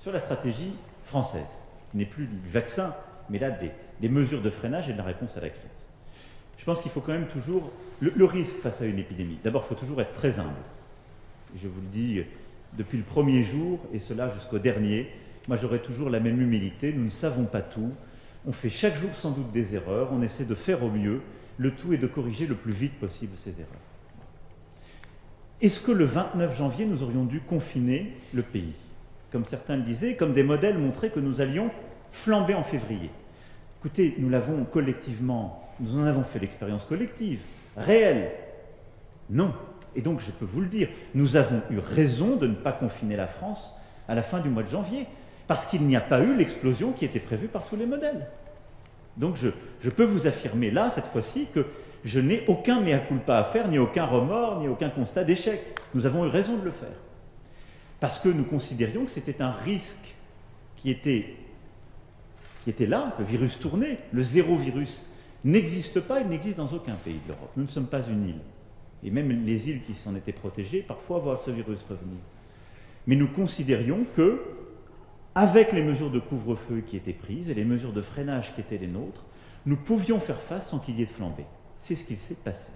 sur la stratégie française, qui n'est plus du vaccin, mais là des mesures de freinage et de la réponse à la crise. Je pense qu'il faut quand même toujours... Le risque face à une épidémie, d'abord, il faut toujours être très humble. Je vous le dis depuis le premier jour, et cela jusqu'au dernier, moi j'aurai toujours la même humilité, nous ne savons pas tout, on fait chaque jour sans doute des erreurs, on essaie de faire au mieux, le tout est de corriger le plus vite possible ces erreurs. Est-ce que le 29 janvier, nous aurions dû confiner le pays? Comme certains le disaient, comme des modèles montraient que nous allions flamber en février. Écoutez, nous l'avons collectivement, nous en avons fait l'expérience collective, réelle. Non. Et donc, je peux vous le dire, nous avons eu raison de ne pas confiner la France à la fin du mois de janvier, parce qu'il n'y a pas eu l'explosion qui était prévue par tous les modèles. Donc, je peux vous affirmer là, cette fois-ci, que je n'ai aucun mea culpa à faire, ni aucun remords, ni aucun constat d'échec. Nous avons eu raison de le faire. Parce que nous considérions que c'était un risque qui était là, le virus tournait, le zéro virus n'existe pas, il n'existe dans aucun pays de l'Europe. Nous ne sommes pas une île. Et même les îles qui s'en étaient protégées, parfois voient ce virus revenir. Mais nous considérions que, avec les mesures de couvre-feu qui étaient prises et les mesures de freinage qui étaient les nôtres, nous pouvions faire face sans qu'il y ait de flambée. C'est ce qu'il s'est passé.